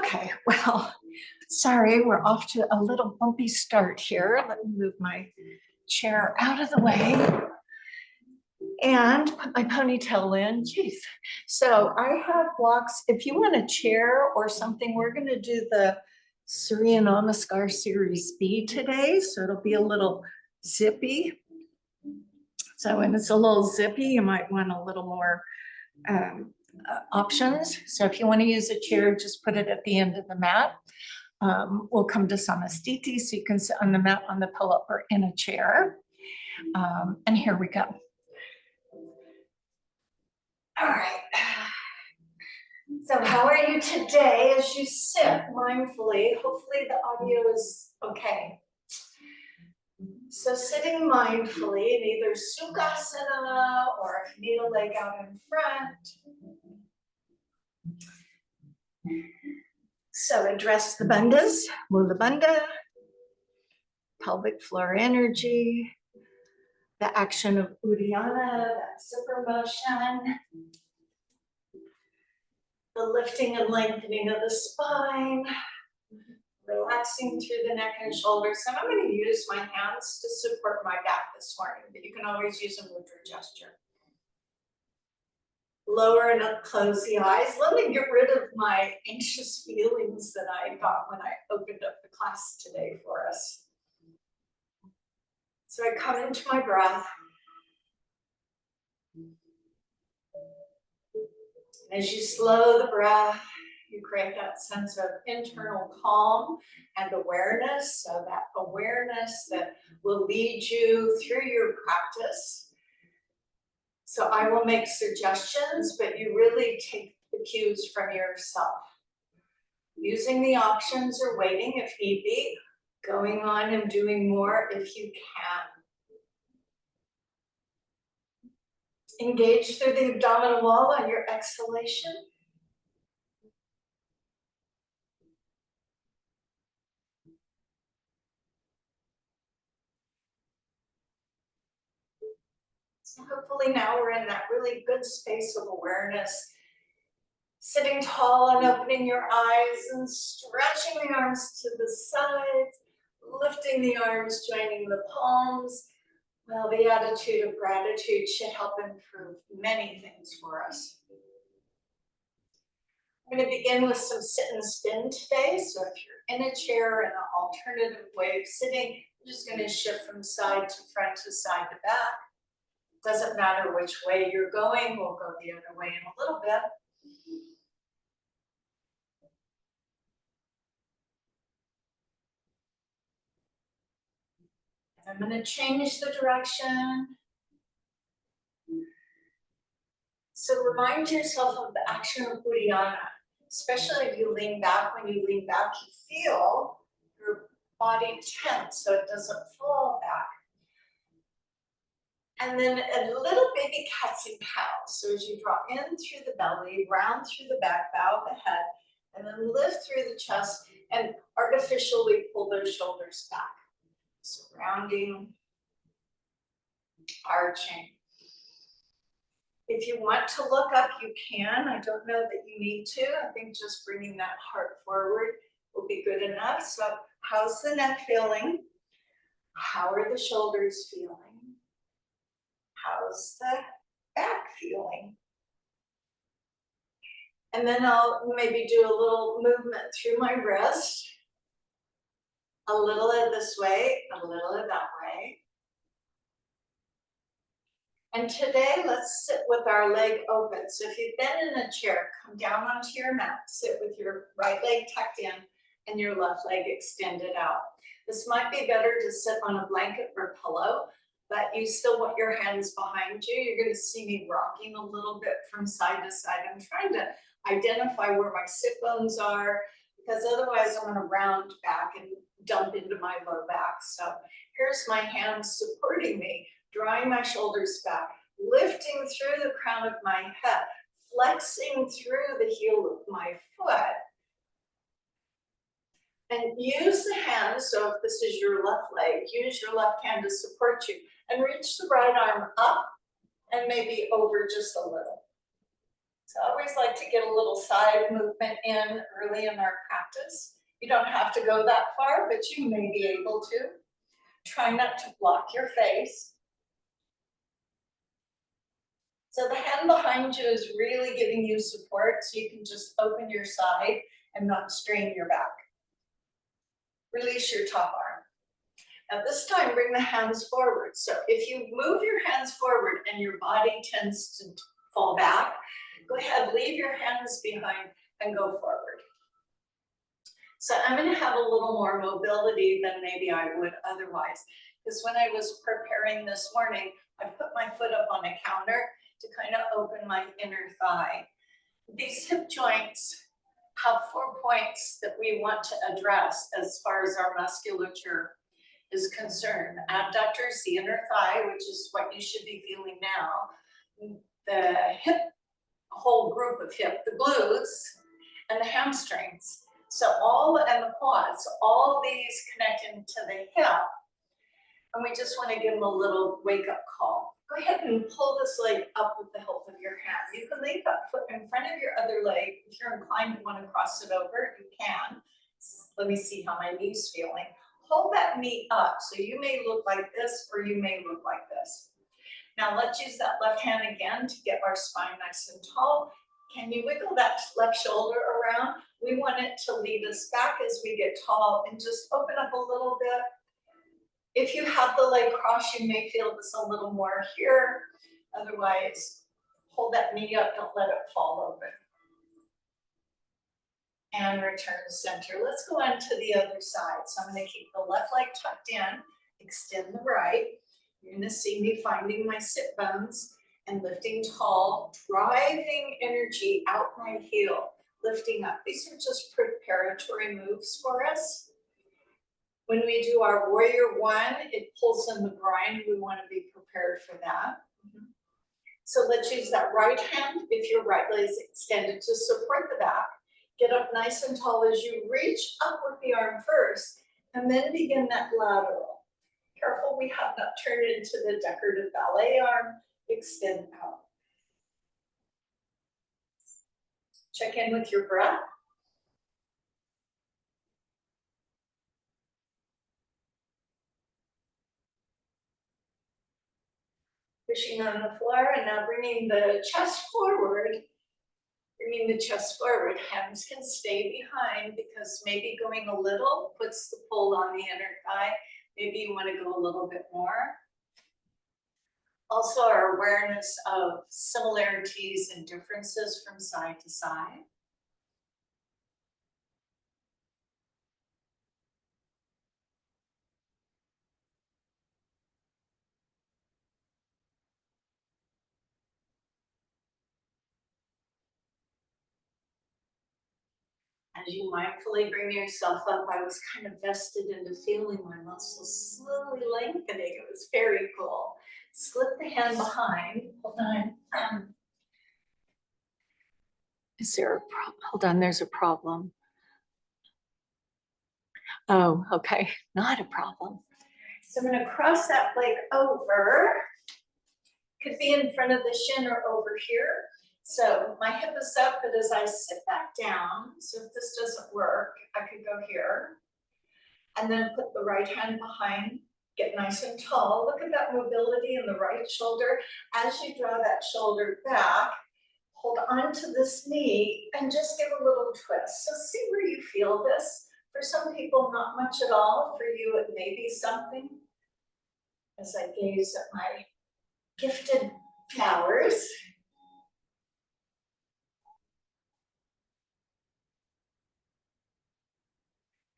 Okay, well, sorry, we're off to a little bumpy start here. Let me move my chair out of the way and put my ponytail in. Geez. So I have blocks. If you want a chair or something, we're going to do the Surya Namaskar Series B today. So it'll be a little zippy. So when it's a little zippy, you might want a little more options. So if you want to use a chair, just put it at the end of the mat. We'll come to Samastiti, so you can sit on the mat, on the pillow, or in a chair. And here we go. All right. So how are you today as you sit mindfully? Hopefully the audio is okay. So sitting mindfully in either Sukhasana or if you need a leg out in front. So address the bandhas, Mula Bandha, pelvic floor energy, the action of Uddiyana, that zipper motion, the lifting and lengthening of the spine, relaxing through the neck and shoulders. And I'm going to use my hands to support my back this morning, but you can always use a mudra gesture. Lower and up, close the eyes. Let me get rid of my anxious feelings that I got when I opened up the class today for us. So I come into my breath. And as you slow the breath, you create that sense of internal calm and awareness. So that awareness that will lead you through your practice. So I will make suggestions, but you really take the cues from yourself. Using the options or waiting if need be, going on and doing more if you can. Engage through the abdominal wall on your exhalation. So hopefully now we're in that really good space of awareness. Sitting tall and opening your eyes and stretching the arms to the sides, lifting the arms, joining the palms. Well, the attitude of gratitude should help improve many things for us. I'm going to begin with some sit and spin today. So if you're in a chair in an alternative way of sitting, I'm just going to shift from side to front to side to back. Doesn't matter which way you're going, we'll go the other way in a little bit. I'm going to change the direction. So remind yourself of the action of Uddiyana, especially if you lean back. When you lean back, you feel your body tense so it doesn't fall back. And then a little baby cats and cows. So as you draw in through the belly, round through the back, bow the head, and then lift through the chest and artificially pull those shoulders back. So rounding, arching. If you want to look up, you can. I don't know that you need to. I think just bringing that heart forward will be good enough. So how's the neck feeling? How are the shoulders feeling? How's the back feeling? And then I'll maybe do a little movement through my wrist. A little of this way, a little of that way. And today, let's sit with our leg open. So if you've been in a chair, come down onto your mat, sit with your right leg tucked in and your left leg extended out. This might be better to sit on a blanket or pillow, but you still want your hands behind you. You're going to see me rocking a little bit from side to side. I'm trying to identify where my sit bones are, because otherwise I'm going to round back and dump into my low back. So here's my hands supporting me, drawing my shoulders back, lifting through the crown of my head, flexing through the heel of my foot. And use the hands, so if this is your left leg, use your left hand to support you. And reach the right arm up and maybe over just a little. So I always like to get a little side movement in early in our practice. You don't have to go that far, but you may be able to. Try not to block your face. So the hand behind you is really giving you support, so you can just open your side and not strain your back. Release your top arm. Now this time, bring the hands forward. So if you move your hands forward and your body tends to fall back, go ahead, leave your hands behind and go forward. So I'm going to have a little more mobility than maybe I would otherwise, because when I was preparing this morning, I put my foot up on a counter to kind of open my inner thigh. These hip joints have 4 points that we want to address as far as our musculature is concerned. Abductors, the inner thigh, which is what you should be feeling now, the hip, whole group of hip, the glutes, and the hamstrings. So and the quads, all these connect into the hip. And we just want to give them a little wake-up call. Go ahead and pull this leg up with the help of your hand. You can leave that foot in front of your other leg. If you're inclined to want to cross it over, you can. Let me see how my knee's feeling. Hold that knee up. So you may look like this, or you may look like this. Now let's use that left hand again to get our spine nice and tall. Can you wiggle that left shoulder around? We want it to lead us back as we get tall, and just open up a little bit. If you have the leg crossed, you may feel this a little more here. Otherwise, hold that knee up, don't let it fall open. And return to center. Let's go on to the other side. So I'm going to keep the left leg tucked in, extend the right. You're going to see me finding my sit bones and lifting tall, driving energy out my heel, lifting up. These are just preparatory moves for us. When we do our warrior one, it pulls in the groin. We want to be prepared for that. So let's use that right hand, if your right leg is extended, to support the back. Get up nice and tall as you reach up with the arm first, and then begin that lateral. Careful we have not turned into the decorative ballet arm. Extend out. Check in with your breath. Pushing on the floor, and now bringing the chest forward. Bringing the chest forward, hands can stay behind because maybe going a little puts the pull on the inner thigh. Maybe you want to go a little bit more. Also, our awareness of similarities and differences from side to side. As you mindfully bring yourself up, I was kind of vested into feeling my muscles slowly lengthening. It was very cool. Slip the hand behind. Hold on. Is there a problem? Hold on, there's a problem. Oh, okay, not a problem. So I'm going to cross that leg over. Could be in front of the shin or over here. So my hip is up, but as I sit back down, so if this doesn't work, I could go here. And then put the right hand behind, get nice and tall. Look at that mobility in the right shoulder. As you draw that shoulder back, hold on to this knee and just give a little twist. So see where you feel this. For some people, not much at all. For you, it may be something. As I gaze at my gifted flowers.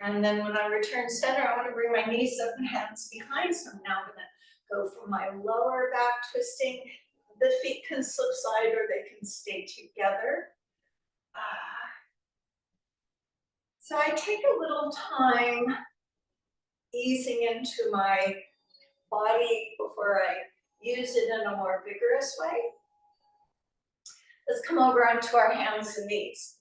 And then when I return center, I want to bring my knees up and hands behind. So I'm now going to go from my lower back twisting. The feet can slip side or they can stay together. So I take a little time easing into my body before I use it in a more vigorous way. Let's come over onto our hands and knees.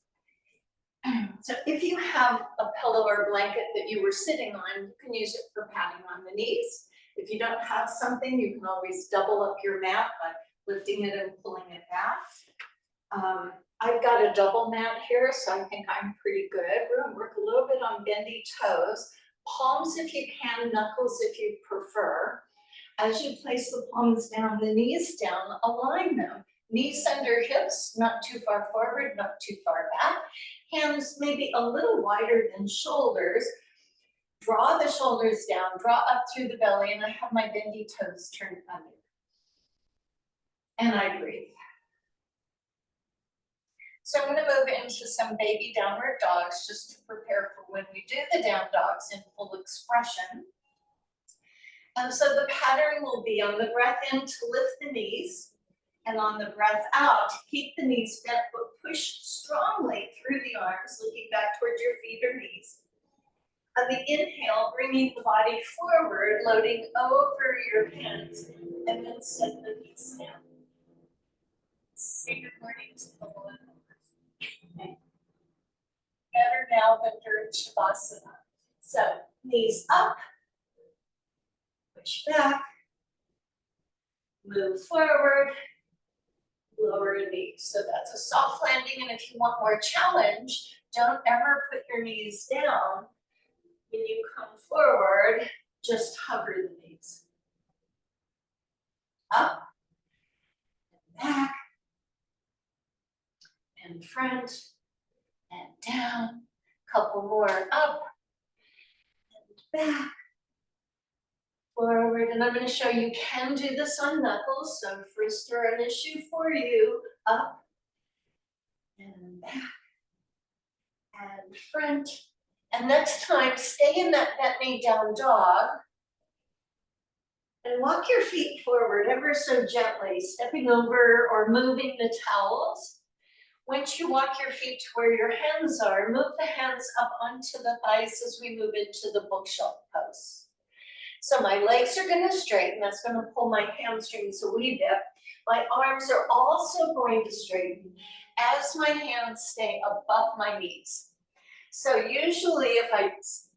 So if you have a pillow or blanket that you were sitting on, you can use it for patting on the knees. If you don't have something, you can always double up your mat by lifting it and pulling it back. I've got a double mat here, so I think I'm pretty good. We're gonna work a little bit on bendy toes. Palms if you can, knuckles if you prefer. As you place the palms down, the knees down, align them. Knees under hips, not too far forward, not too far back. Hands maybe a little wider than shoulders. Draw the shoulders down, draw up through the belly, and I have my bendy toes turned under. And I breathe. So I'm going to move into some baby downward dogs just to prepare for when we do the down dogs in full expression. And so the pattern will be on the breath in to lift the knees, and on the breath out, keep the knees bent, but push strongly through the arms, looking back towards your feet or knees. On the inhale, bringing the body forward, loading over your hands, and then set the knees down. Say good morning to the Lord. Better now than during Shavasana. So, knees up, push back, move forward, lower knees. So that's a soft landing, and if you want more challenge, don't ever put your knees down. When you come forward, just hover the knees. Up, and back, and front, and down. Couple more up, and back, forward. And I'm going to show you can do this on knuckles, so first are an issue for you. Up, and back, and front. And next time, stay in that bent knee down dog. And walk your feet forward ever so gently, stepping over or moving the towels. Once you walk your feet to where your hands are, move the hands up onto the thighs as we move into the bookshelf pose. So my legs are going to straighten. That's going to pull my hamstrings a wee bit. My arms are also going to straighten as my hands stay above my knees. So usually if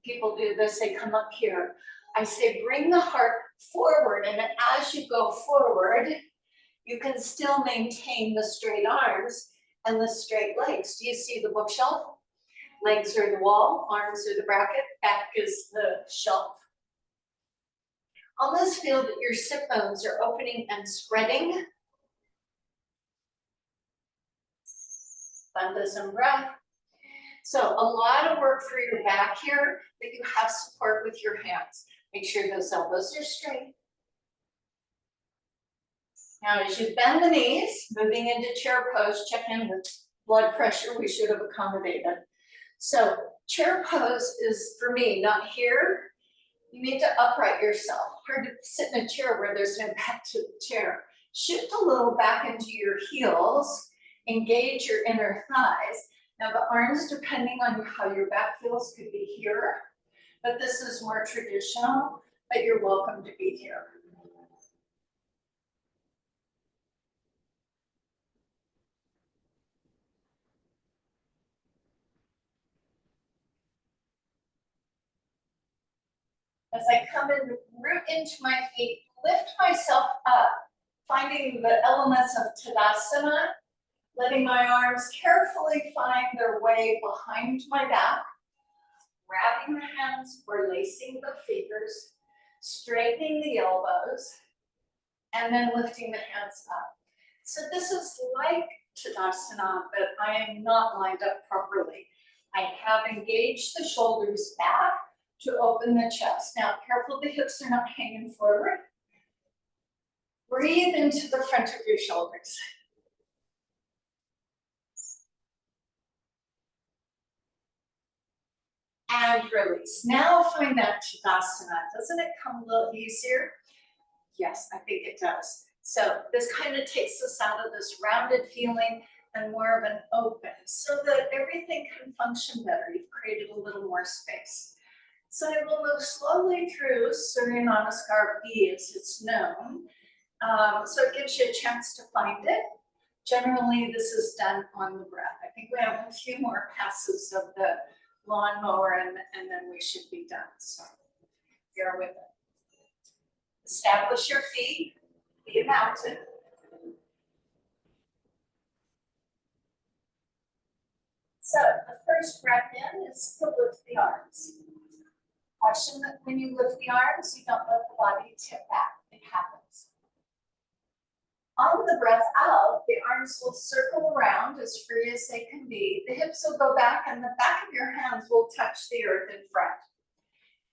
people do this, they come up here. I say bring the heart forward, and as you go forward, you can still maintain the straight arms and the straight legs. Do you see the bookshelf? Legs are the wall, arms are the bracket, back is the shelf. Almost feel that your sit bones are opening and spreading. Bandha some breath. So a lot of work for your back here, but you have support with your hands. Make sure those elbows are straight. Now as you bend the knees, moving into chair pose, check in with blood pressure we should have accommodated. So chair pose is for me, not here. You need to upright yourself. Hard to sit in a chair where there's no back to the chair. Shift a little back into your heels, engage your inner thighs. Now the arms, depending on how your back feels, could be here, but this is more traditional, but you're welcome to be here. As I come in, root into my feet, lift myself up, finding the elements of Tadasana, letting my arms carefully find their way behind my back, grabbing the hands or lacing the fingers, straightening the elbows, and then lifting the hands up. So this is like Tadasana, but I am not lined up properly. I have engaged the shoulders back to open the chest. Now, careful the hips are not hanging forward. Breathe into the front of your shoulders. And release. Now find that Tadasana. Doesn't it come a little easier? Yes, I think it does. So this kind of takes us out of this rounded feeling and more of an open, so that everything can function better. You've created a little more space. So I will move slowly through Surya Namaskar B as it's known. So it gives you a chance to find it. Generally, this is done on the breath. I think we have a few more passes of the lawnmower and then we should be done. So bear with it. Establish your feet, be a mountain. So the first breath in is to lift the arms. Caution that when you lift the arms, you don't let the body tip back. It happens. On the breath out, the arms will circle around as free as they can be. The hips will go back and the back of your hands will touch the earth in front.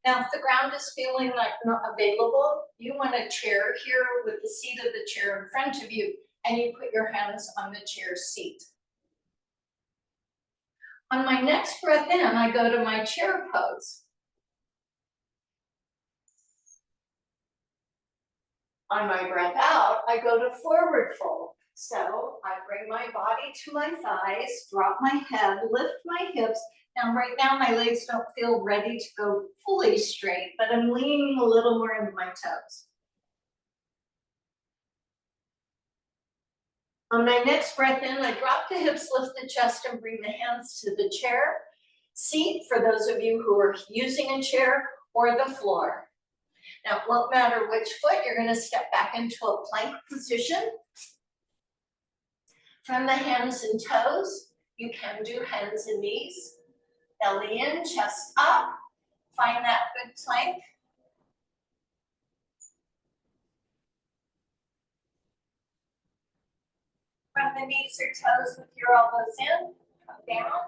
Now, if the ground is feeling like not available, you want a chair here with the seat of the chair in front of you, and you put your hands on the chair seat. On my next breath in, I go to my chair pose. On my breath out, I go to forward fold. So I bring my body to my thighs, drop my head, lift my hips. Now, right now, my legs don't feel ready to go fully straight, but I'm leaning a little more into my toes. On my next breath in, I drop the hips, lift the chest, and bring the hands to the chair, seat for those of you who are using a chair, or the floor. Now, it won't matter which foot, you're going to step back into a plank position. From the hands and toes, you can do hands and knees. Belly in, chest up. Find that good plank. From the knees or toes with your elbows in, come down.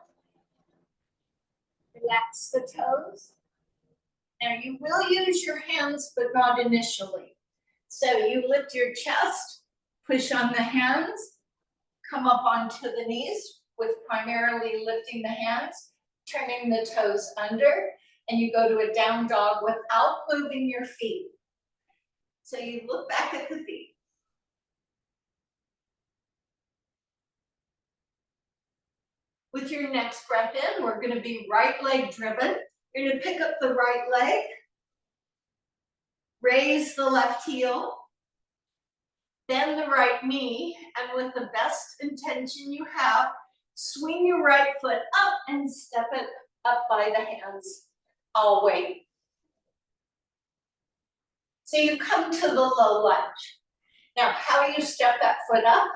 Relax the toes. Now you will use your hands, but not initially. So you lift your chest, push on the hands, come up onto the knees with primarily lifting the hands, turning the toes under, and you go to a down dog without moving your feet. So you look back at the feet. With your next breath in, we're going to be right leg driven. You're going to pick up the right leg, raise the left heel, bend the right knee, and with the best intention you have, swing your right foot up and step it up by the hands. I'll wait. So you come to the low lunge. Now, how you step that foot up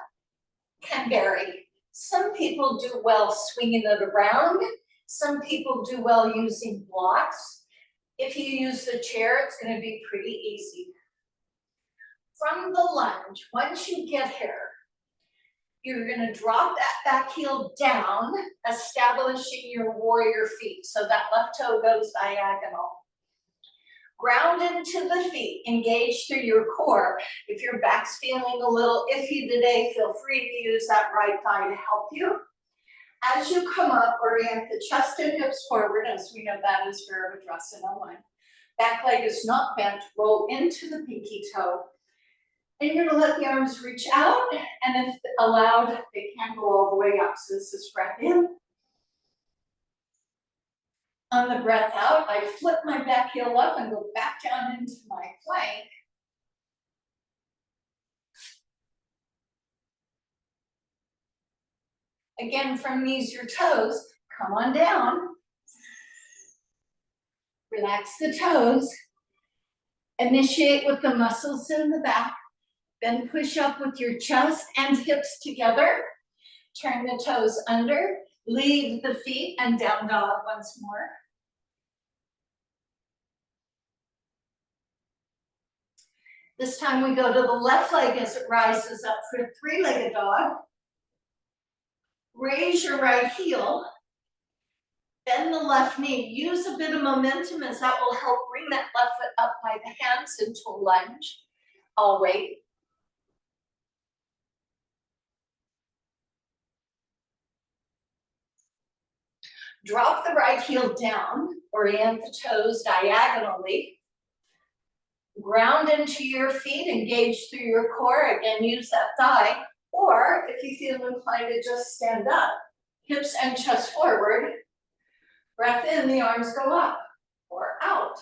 can vary. Some people do well swinging it around. Some people do well using blocks. If you use the chair, it's going to be pretty easy. From the lunge, once you get here, you're going to drop that back heel down, establishing your warrior feet. So that left toe goes diagonal. Ground into the feet, engage through your core. If your back's feeling a little iffy today, feel free to use that right thigh to help you. As you come up, orient the chest and hips forward, as we know that is Virabhadrasana 1. Back leg is not bent, roll into the pinky toe. And you're gonna let the arms reach out, and if allowed, they can go all the way up. So this is breath in. On the breath out, I flip my back heel up and go back down into my plank. Again, from knees or toes, come on down. Relax the toes. Initiate with the muscles in the back. Then push up with your chest and hips together. Turn the toes under. Leave the feet and down dog once more. This time we go to the left leg as it rises up for a three-legged dog. Raise your right heel. Bend the left knee. Use a bit of momentum as that will help bring that left foot up by the hands into a lunge. I'll wait. Drop the right heel down. Orient the toes diagonally. Ground into your feet, engage through your core. Again, use that thigh. Or if you feel inclined to just stand up, hips and chest forward. Breath in, the arms go up or out.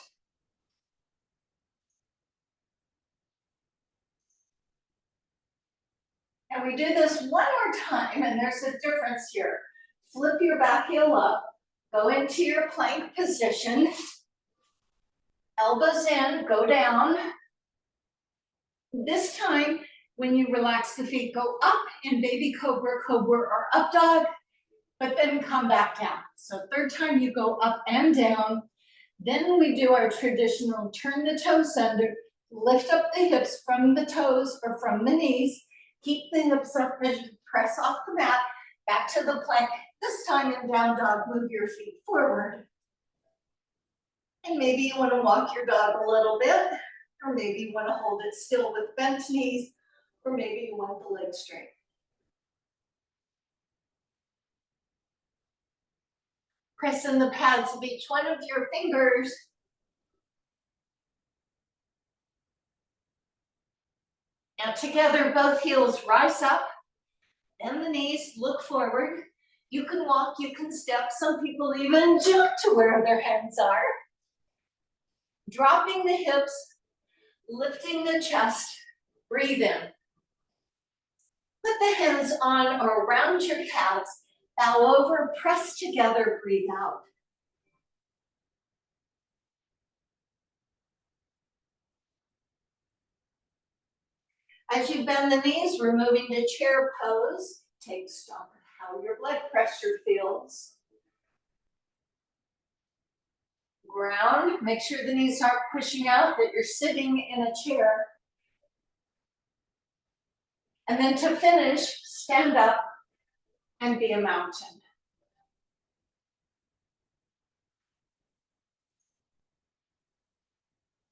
And we do this one more time, and there's a difference here. Flip your back heel up, go into your plank position. Elbows in, go down. This time, when you relax the feet, go up in baby cobra, cobra, or up dog. but then come back down. So third time you go up and down. Then we do our traditional turn the toes under, lift up the hips from the toes or from the knees, keep the hips up as you press off the mat, back to the plank. This time in down dog, move your feet forward. And maybe you want to walk your dog a little bit, or maybe you want to hold it still with bent knees, or maybe you want the leg straight. Press in the pads of each one of your fingers. Now together, both heels rise up, bend the knees, look forward. You can walk, you can step. Some people even jump to where their hands are. Dropping the hips, lifting the chest, breathe in. Put the hands on or around your calves, bow over, press together, breathe out. As you bend the knees, we're moving to chair pose. Take stock of how your blood pressure feels. Ground, make sure the knees aren't pushing out, that you're sitting in a chair. And then to finish, stand up and be a mountain.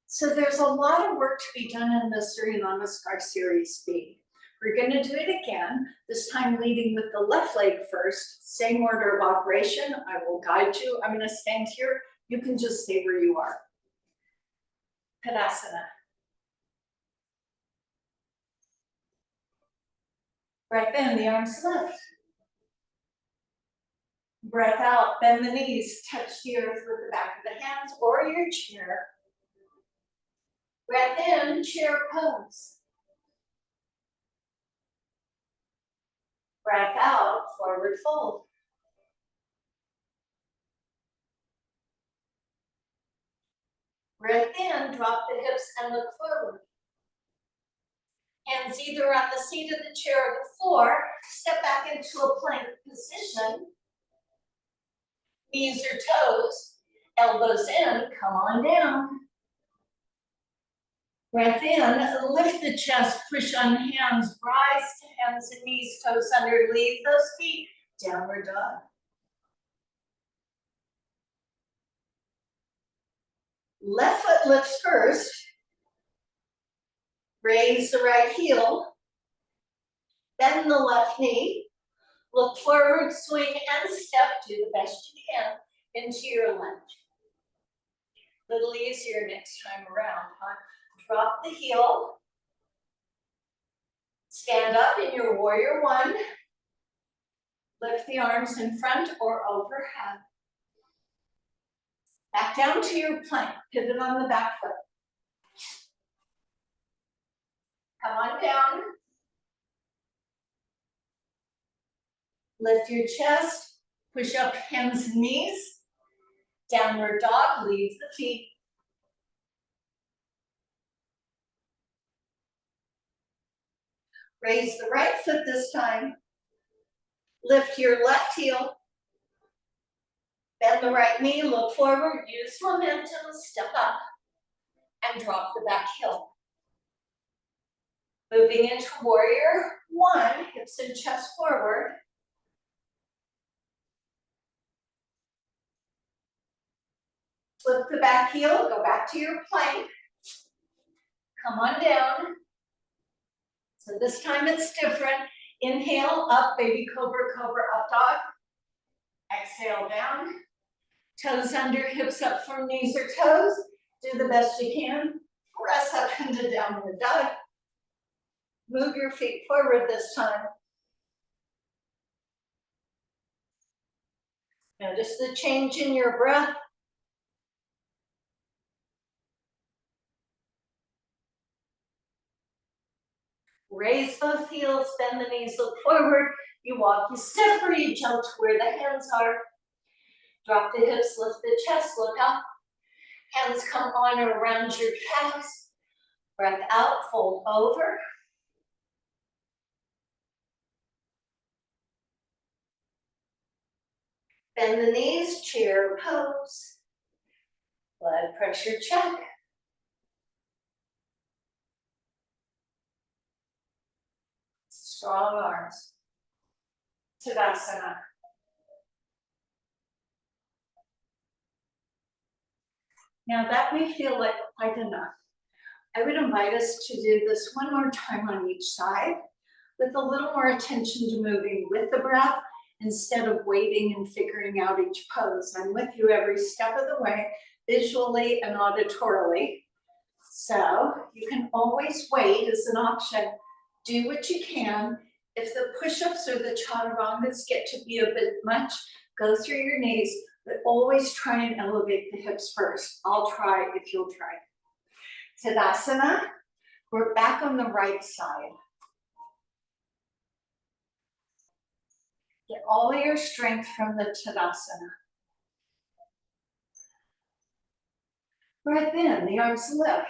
So there's a lot of work to be done in the Surya Namaskar Series B. We're going to do it again, this time leading with the left leg first. Same order of operation. I will guide you. I'm going to stand here. You can just stay where you are. Tadasana. Breath in, the arms lift. Breath out, bend the knees, touch the earth with the back of the hands or your chair. Breath in, chair pose. Breath out, forward fold. Breath in, drop the hips and look forward. Hands either on the seat of the chair or the floor. Step back into a plank position. Knees or toes, elbows in, come on down. Breath in, lift the chest, push on hands, rise to hands and knees, toes under, leave those feet, downward dog. Left foot lifts first. Raise the right heel. Bend the left knee. Look forward, swing, and step. Do the best you can into your lunge. Little easier next time around, huh? Drop the heel. Stand up in your warrior one. Lift the arms in front or overhead. Back down to your plank. Pivot on the back foot. Come on down. Lift your chest. Push up hands and knees. Downward dog. Leave the feet. Raise the right foot this time. Lift your left heel. Bend the right knee, look forward, use momentum, step up, and drop the back heel. Moving into warrior one, hips and chest forward. Flip the back heel, go back to your plank. Come on down. So this time it's different. Inhale, up, baby cobra, cobra, up dog. Exhale, down. Toes under, hips up from knees or toes. Do the best you can. Press up into downward dog. Move your feet forward this time. Notice the change in your breath. Raise both heels, bend the knees, look forward. You walk, you step, or you jump to where the hands are. Drop the hips, lift the chest, look up. Hands come on or around your calves. Breath out, fold over. Bend the knees, chair pose. Blood pressure check. Strong arms. Tadasana. Now that may feel like quite enough. I would invite us to do this one more time on each side with a little more attention to moving with the breath instead of waiting and figuring out each pose. I'm with you every step of the way, visually and auditorily. So you can always wait as an option. Do what you can. If the push-ups or the chaturangas get to be a bit much, go through your knees, but always try and elevate the hips first. I'll try if you'll try. Tadasana, we're back on the right side. Get all your strength from the Tadasana. Breath in, the arms lift.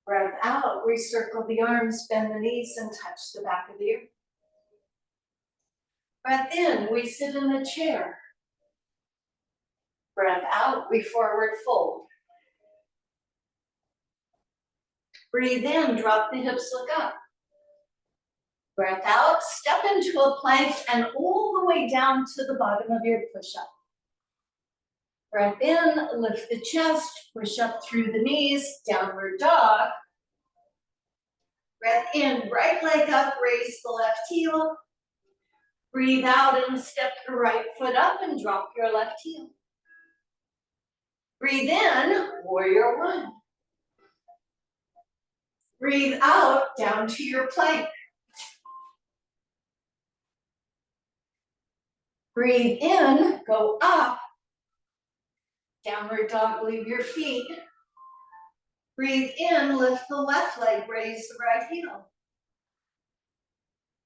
Breath out, recircle the arms, bend the knees, and touch the back of the earth. Breath in, we sit in the chair. Breath out, we forward fold. Breathe in, drop the hips, look up. Breath out, step into a plank and all the way down to the bottom of your push-up. Breath in, lift the chest, push up through the knees, downward dog. Breath in, right leg up, raise the left heel. Breathe out and step your right foot up and drop your left heel. Breathe in, warrior one. Breathe out, down to your plank. Breathe in, go up. Downward dog, leave your feet. Breathe in, lift the left leg, raise the right heel.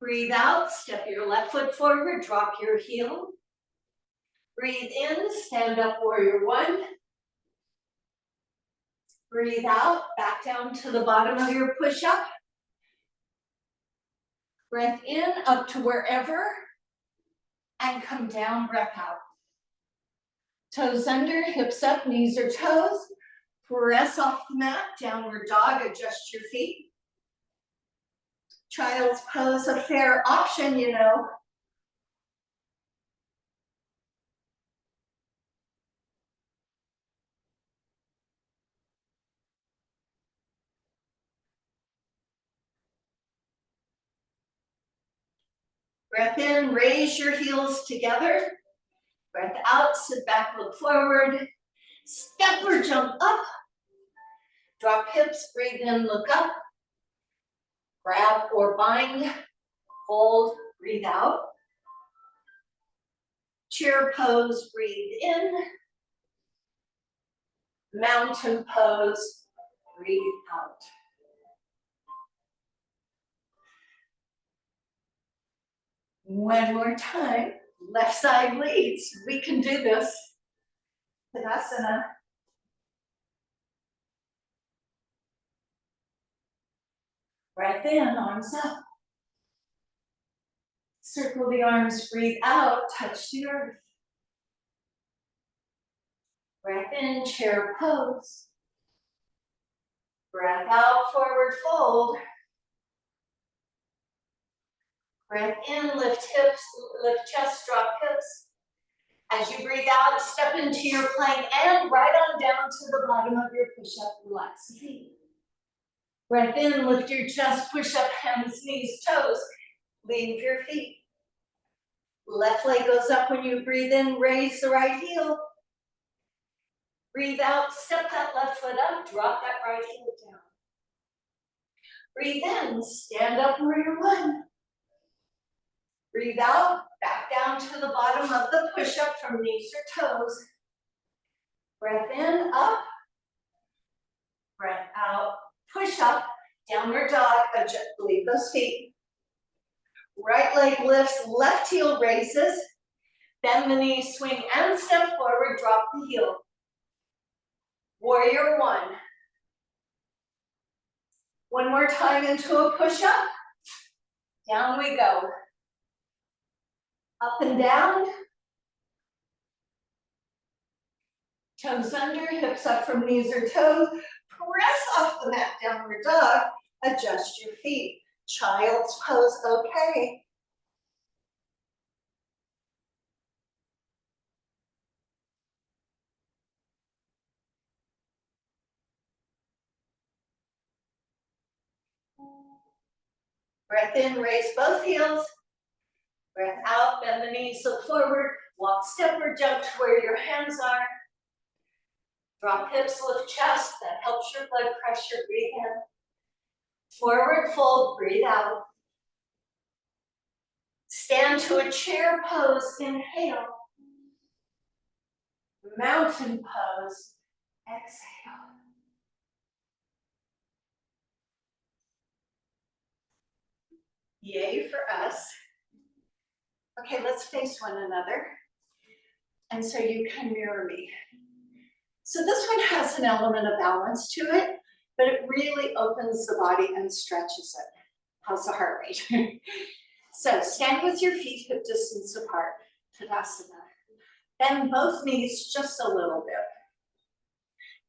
Breathe out, step your left foot forward, drop your heel. Breathe in, stand up, warrior one. Breathe out, back down to the bottom of your push-up. Breath in, up to wherever, and come down, breath out. Toes under, hips up, knees or toes. Press off the mat, downward dog, adjust your feet. Child's pose, a fair option, you know. Breath in, raise your heels together. Breath out, sit back, look forward. Step or jump up. Drop hips, breathe in, look up. Grab or bind, hold, breathe out. Chair pose, breathe in. Mountain pose, breathe out. One more time, left side leads. We can do this. Tadasana. Breath in, arms up. Circle the arms, breathe out, touch the earth. Breath in, chair pose. Breath out, forward fold. Breath in, lift hips, lift chest, drop hips. As you breathe out, step into your plank and right on down to the bottom of your push-up, relax the feet. Breath in, lift your chest, push up, hands, knees, toes. Leave your feet. Left leg goes up when you breathe in, raise the right heel. Breathe out, step that left foot up, drop that right heel down. Breathe in, stand up, warrior one. Breathe out, back down to the bottom of the push-up from knees or toes. Breath in, up. Breath out, push up, downward dog, adjust, leave those feet. Right leg lifts, left heel raises. Bend the knees, swing and step forward, drop the heel. Warrior one. One more time into a push-up. Down we go. Up and down. Toes under, hips up from knees or toes. Press off the mat, downward dog. Adjust your feet. Child's pose, okay. Breath in, raise both heels. Breath out, bend the knees, look forward. Walk, step, or jump to where your hands are. Drop hips, lift chest. That helps your blood pressure. Breathe in. Forward fold, breathe out. Stand to a chair pose, inhale. Mountain pose, exhale. Yay for us. Okay, let's face one another. And so you can mirror me. So this one has an element of balance to it, but it really opens the body and stretches it. How's the heart rate? So stand with your feet hip distance apart, Tadasana. Bend both knees just a little bit.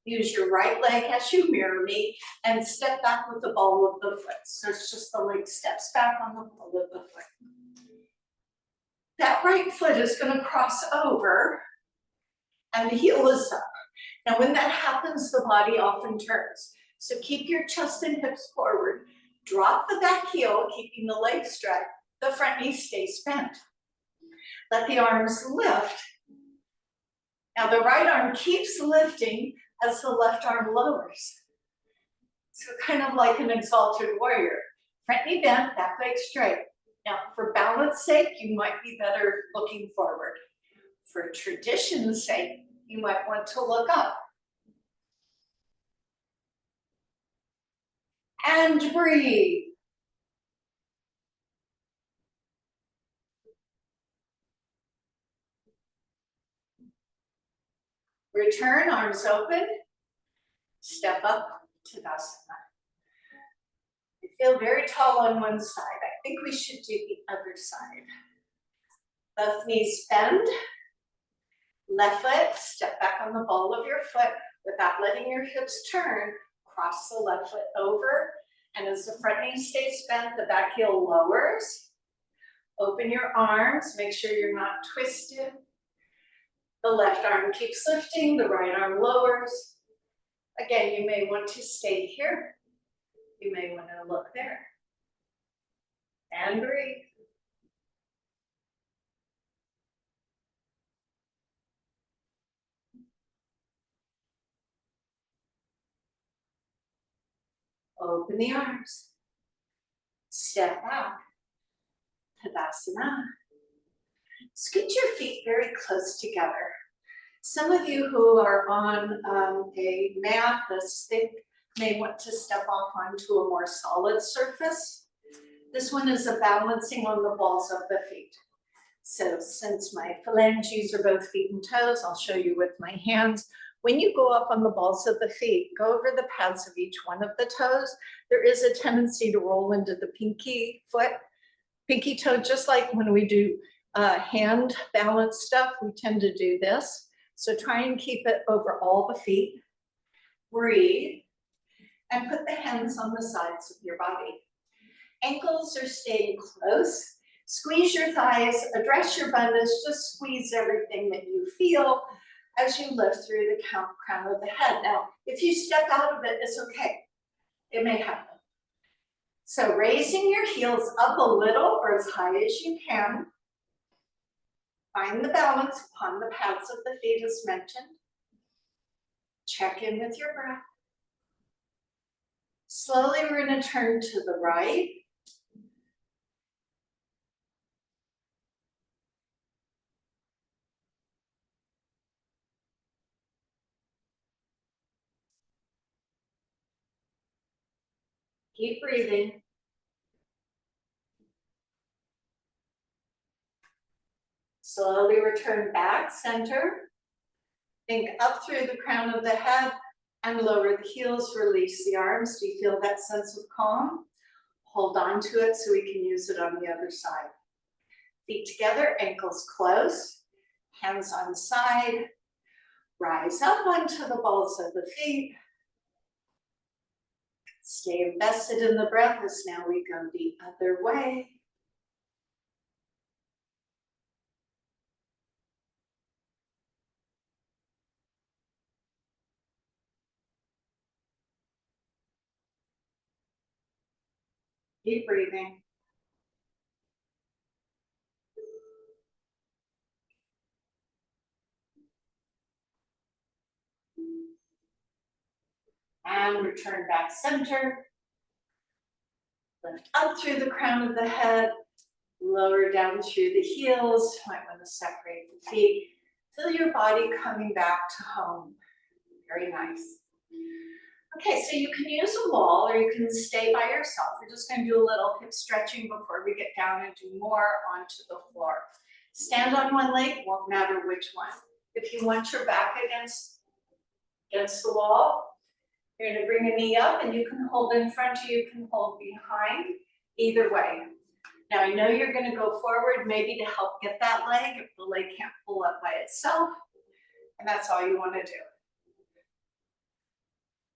Use your right leg as you mirror me and step back with the ball of the foot. So it's just the leg steps back on the ball of the foot. That right foot is going to cross over and the heel is up. Now when that happens, the body often turns. So keep your chest and hips forward. Drop the back heel, keeping the leg straight. The front knee stays bent. Let the arms lift. Now the right arm keeps lifting as the left arm lowers. So kind of like an exalted warrior. Front knee bent, back leg straight. Now for balance sake, you might be better looking forward. For tradition's sake, you might want to look up. And breathe. Return, arms open. Step up, Tadasana. You feel very tall on one side. I think we should do the other side. Both knees bend. Left foot, step back on the ball of your foot without letting your hips turn. Cross the left foot over. And as the front knee stays bent, the back heel lowers. Open your arms, make sure you're not twisted. The left arm keeps lifting, the right arm lowers. Again, you may want to stay here. You may want to look there. And breathe. Open the arms. Step back. Tadasana. Scoot your feet very close together. Some of you who are on a mat that's thick may want to step off onto a more solid surface. This one is a balancing on the balls of the feet. So since my phalanges are both feet and toes, I'll show you with my hands. When you go up on the balls of the feet, go over the pads of each one of the toes. There is a tendency to roll into the pinky foot, pinky toe, just like when we do hand balance stuff, we tend to do this. So try and keep it over all the feet. Breathe and put the hands on the sides of your body. Ankles are staying close. Squeeze your thighs, address your abundance, just squeeze everything that you feel as you lift through the crown of the head. Now, if you step out of it, it's okay. It may happen. So raising your heels up a little or as high as you can. Find the balance upon the pads of the feet as mentioned. Check in with your breath. Slowly, we're going to turn to the right. Keep breathing. Slowly return back, center. Think up through the crown of the head and lower the heels, release the arms. Do you feel that sense of calm? Hold on to it so we can use it on the other side. Feet together, ankles close, hands on side. Rise up onto the balls of the feet. Stay invested in the breath as now we go the other way. Keep breathing. And return back center. Lift up through the crown of the head. Lower down through the heels. Might want to separate the feet. Feel your body coming back to home. Very nice. Okay, so you can use a wall or you can stay by yourself. We're just going to do a little hip stretching before we get down and do more onto the floor. Stand on one leg, won't matter which one. If you want your back against the wall, you're going to bring a knee up and you can hold in front of you, you can hold behind, either way. Now I know you're going to go forward maybe to help get that leg if the leg can't pull up by itself, and that's all you want to do.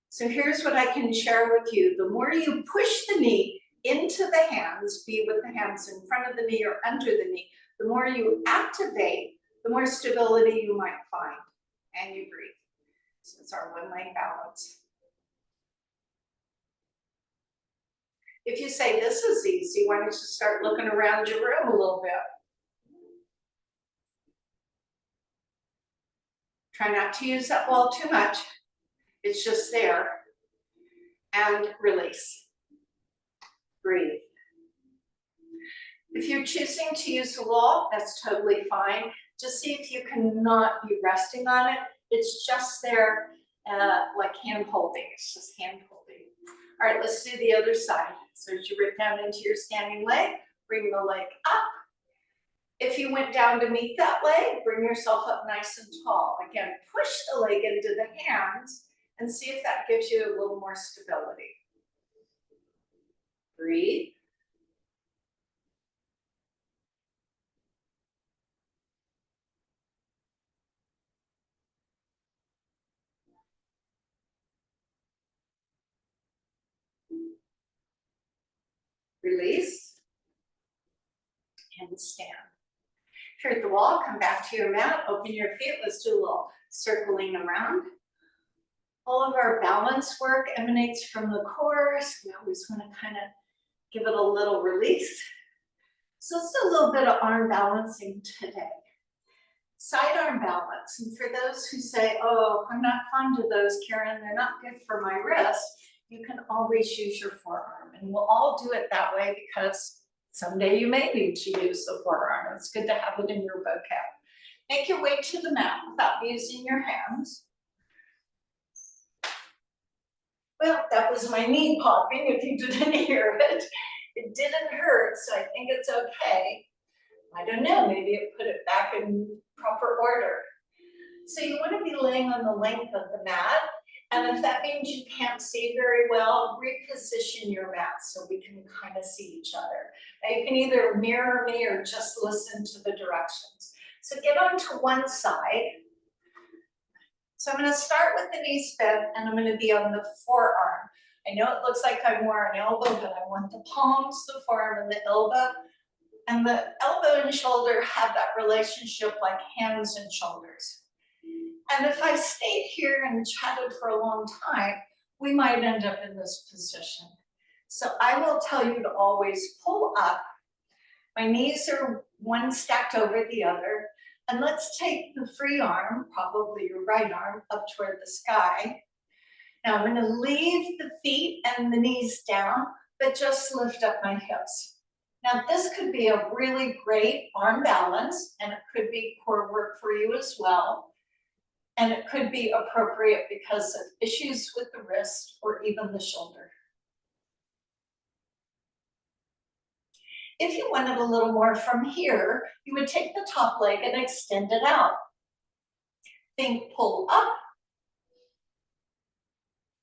So here's what I can share with you. The more you push the knee into the hands, be with the hands in front of the knee or under the knee, the more you activate, the more stability you might find, and you breathe. So it's our one leg balance. If you say this is easy, why don't you start looking around your room a little bit? Try not to use that wall too much. It's just there. And release. Breathe. If you're choosing to use a wall, that's totally fine. Just see if you cannot be resting on it. It's just there like hand holding. It's just hand holding. All right, let's do the other side. So as you rip down into your standing leg, bring the leg up. If you went down to meet that leg, bring yourself up nice and tall. Again, push the leg into the hands and see if that gives you a little more stability. Breathe. Release. And stand. If you're at the wall, come back to your mat, open your feet. Let's do a little circling around. All of our balance work emanates from the core, so we always want to kind of give it a little release. So let's do a little bit of arm balancing today. Side arm balance, and for those who say, oh, I'm not fond of those, Karen, they're not good for my wrist, you can always use your forearm, and we'll all do it that way because someday you may need to use the forearm. It's good to have it in your vocab. Make your way to the mat without using your hands. Well, that was my knee popping, if you didn't hear it. It didn't hurt, so I think it's okay. I don't know, maybe it put it back in proper order. So you want to be laying on the length of the mat, and if that means you can't see very well, reposition your mat so we can kind of see each other. Now you can either mirror me or just listen to the directions. So get onto one side. So I'm going to start with the knees bent, and I'm going to be on the forearm. I know it looks like I'm more an elbow, but I want the palms, the forearm, and the elbow. And the elbow and shoulder have that relationship like hands and shoulders. And if I stayed here and chatted for a long time, we might end up in this position. So I will tell you to always pull up. My knees are one stacked over the other. And let's take the free arm, probably your right arm, up toward the sky. Now I'm going to leave the feet and the knees down, but just lift up my hips. Now this could be a really great arm balance, and it could be core work for you as well. And it could be appropriate because of issues with the wrist or even the shoulder. If you wanted a little more from here, you would take the top leg and extend it out. Think pull up,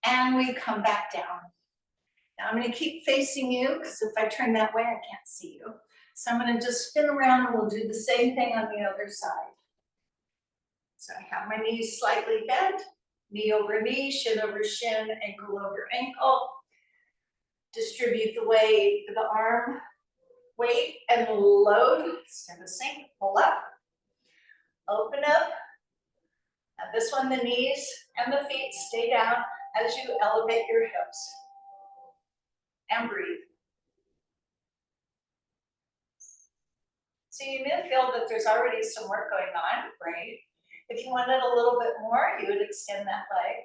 and we come back down. Now I'm going to keep facing you because if I turn that way, I can't see you. So I'm going to just spin around and we'll do the same thing on the other side. So I have my knees slightly bent, knee over knee, shin over shin, ankle over ankle. Distribute the weight, the arm weight, and load. Stand a sink, pull up, open up. Now this one, the knees and the feet stay down as you elevate your hips. And breathe. So you may feel that there's already some work going on, great. If you wanted a little bit more, you would extend that leg.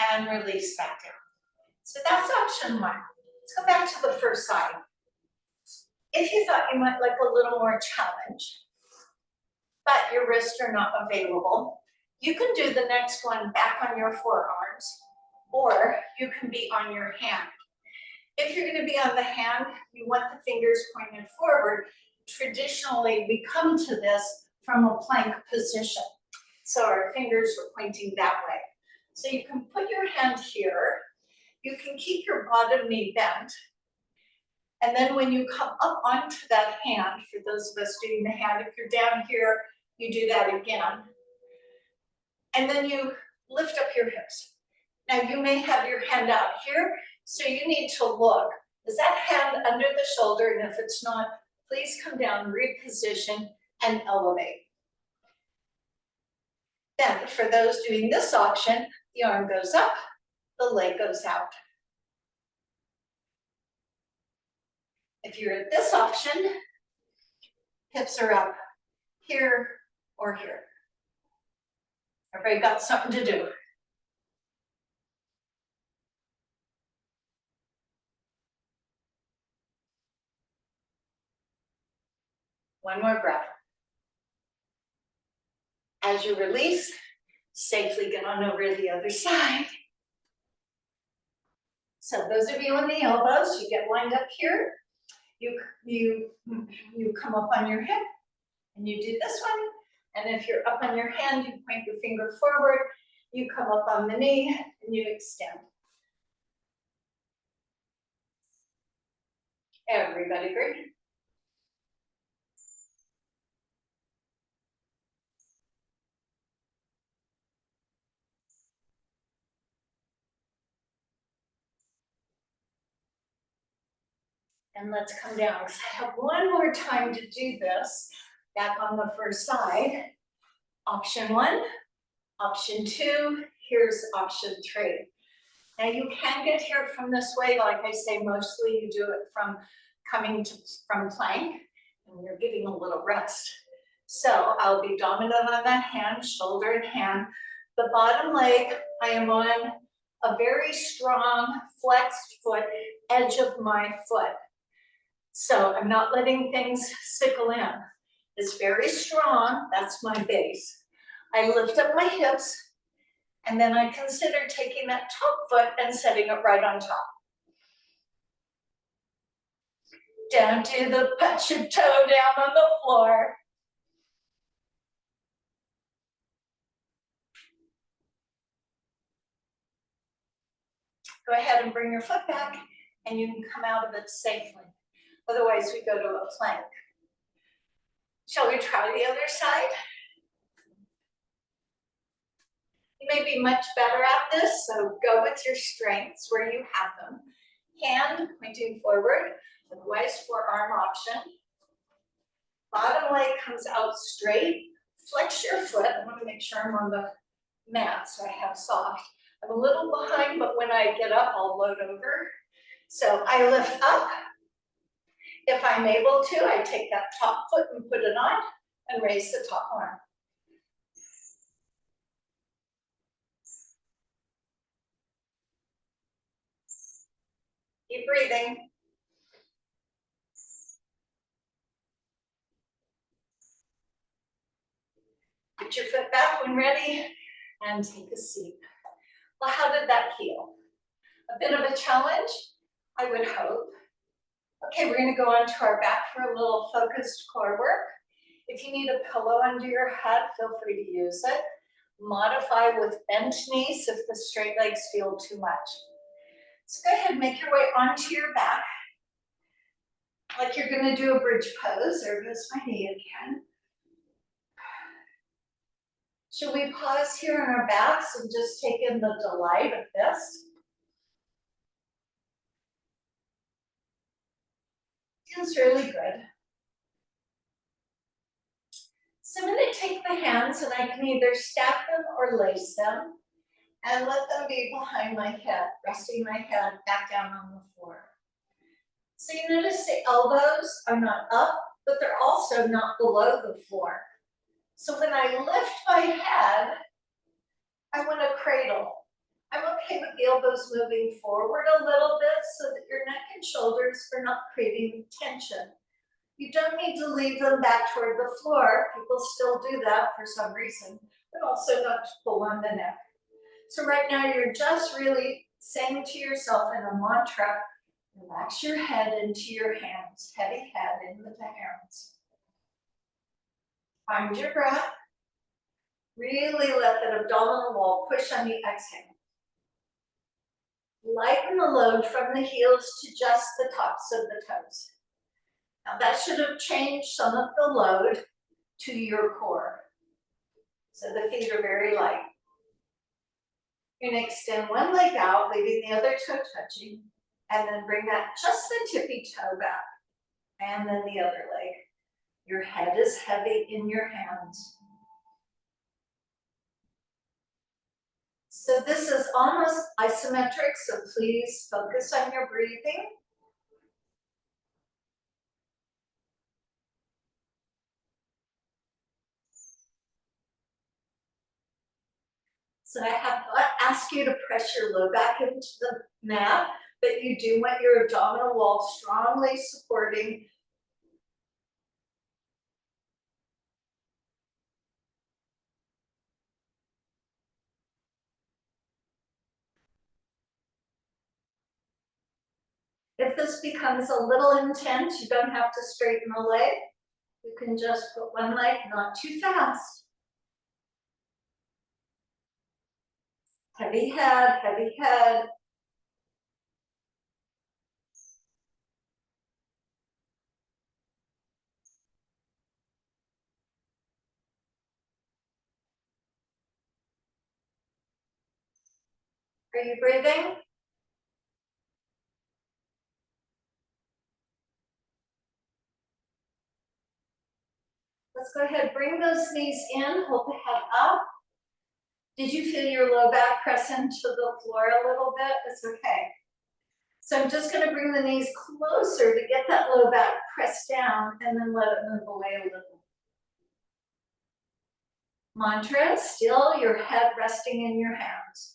And release back down. So that's option one. Let's go back to the first side. If you thought you might like a little more challenge, but your wrists are not available, you can do the next one back on your forearms, or you can be on your hand. If you're going to be on the hand, you want the fingers pointed forward. Traditionally, we come to this from a plank position. So our fingers are pointing that way. So you can put your hand here. You can keep your bottom knee bent. And then when you come up onto that hand, for those of us doing the hand, if you're down here, you do that again. And then you lift up your hips. Now you may have your hand out here, so you need to look. Is that hand under the shoulder? And if it's not, please come down, reposition, and elevate. Then for those doing this option, the arm goes up, the leg goes out. If you're at this option, hips are up here or here. Everybody got something to do. One more breath. As you release, safely get on over to the other side. So those of you on the elbows, you get lined up here. You come up on your hip and you do this one. And if you're up on your hand, you point your finger forward. You come up on the knee and you extend. Everybody breathe. And let's come down, because I have one more time to do this. Back on the first side. Option one, option two, here's option three. Now you can get here from this way, like I say, mostly you do it from from plank, and you're getting a little rest. So I'll be dominant on that hand, shoulder and hand. The bottom leg, I am on a very strong flexed foot, edge of my foot. So I'm not letting things sickle in. It's very strong, that's my base. I lift up my hips, and then I consider taking that top foot and setting it right on top. Down to the punch your toe down on the floor. Go ahead and bring your foot back, and you can come out of it safely. Otherwise, we go to a plank. Shall we try the other side? You may be much better at this, so go with your strengths where you have them. Hand pointing forward, otherwise forearm option. Bottom leg comes out straight. Flex your foot. I want to make sure I'm on the mat so I have soft. I'm a little behind, but when I get up, I'll load over. So I lift up. If I'm able to, I take that top foot and put it on and raise the top arm. Keep breathing. Put your foot back when ready and take a seat. Well, how did that feel? A bit of a challenge, I would hope. Okay, we're going to go onto our back for a little focused core work. If you need a pillow under your head, feel free to use it. Modify with bent knees if the straight legs feel too much. So go ahead, make your way onto your back. Like you're gonna do a bridge pose. There goes my knee again. Should we pause here on our backs and just take in the delight of this? Feels really good. So I'm gonna take the hands and I can either stack them or lace them and let them be behind my head, resting my head back down on the floor. So you notice the elbows are not up, but they're also not below the floor. So when I lift my head, I want to cradle. I'm okay with the elbows moving forward a little bit so that your neck and shoulders are not creating tension. You don't need to leave them back toward the floor. People still do that for some reason, but also not to pull on the neck. So right now you're just really saying to yourself in a mantra, relax your head into your hands, heavy head into the hands. Find your breath. Really let that abdominal wall push on the exhale. Lighten the load from the heels to just the tops of the toes. Now that should have changed some of the load to your core. So the feet are very light. You're going to extend one leg out, leaving the other toe touching, and then bring that just the tippy toe back. And then the other leg. Your head is heavy in your hands. So this is almost isometric, so please focus on your breathing. So I have not asked you to press your low back into the mat, but you do want your abdominal wall strongly supporting. If this becomes a little intense, you don't have to straighten the leg. You can just put one leg, not too fast. Heavy head, heavy head. Are you breathing? Let's go ahead, bring those knees in, hold the head up. Did you feel your low back press into the floor a little bit? It's okay. So I'm just gonna bring the knees closer to get that low back pressed down and then let it move away a little. Mantra, still your head resting in your hands.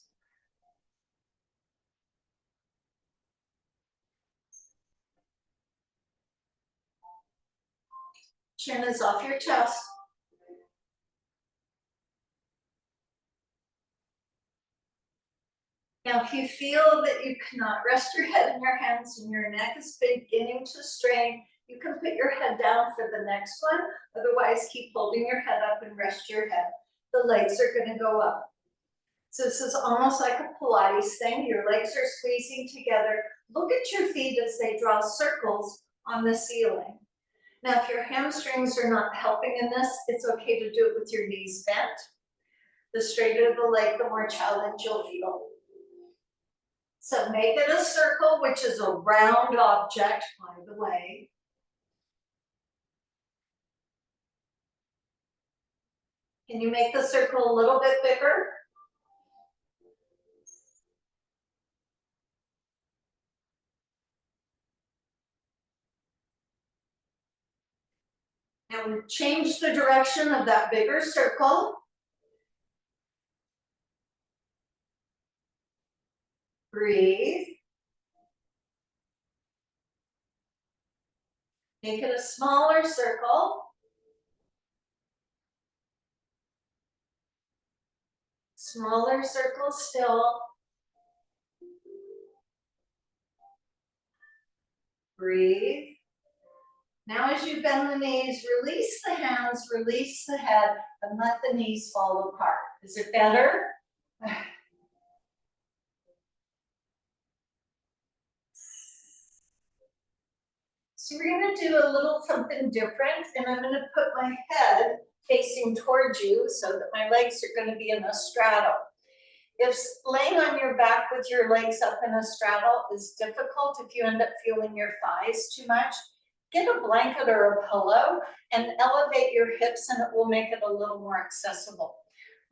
Chin is off your chest. Now, if you feel that you cannot rest your head in your hands and your neck is beginning to strain, you can put your head down for the next one. Otherwise, keep holding your head up and rest your head. The legs are going to go up. So this is almost like a Pilates thing. Your legs are squeezing together. Look at your feet as they draw circles on the ceiling. Now, if your hamstrings are not helping in this, it's okay to do it with your knees bent. The straighter the leg, the more challenge you'll feel. So make it a circle, which is a round object, by the way. Can you make the circle a little bit bigger? And change the direction of that bigger circle. Breathe. Make it a smaller circle. Smaller circle still. Breathe. Now as you bend the knees, release the hands, release the head, and let the knees fall apart. Is it better? So we're gonna do a little something different, and I'm gonna put my head facing towards you so that my legs are gonna be in a straddle. If laying on your back with your legs up in a straddle is difficult, if you end up feeling your thighs too much, get a blanket or a pillow and elevate your hips, and it will make it a little more accessible.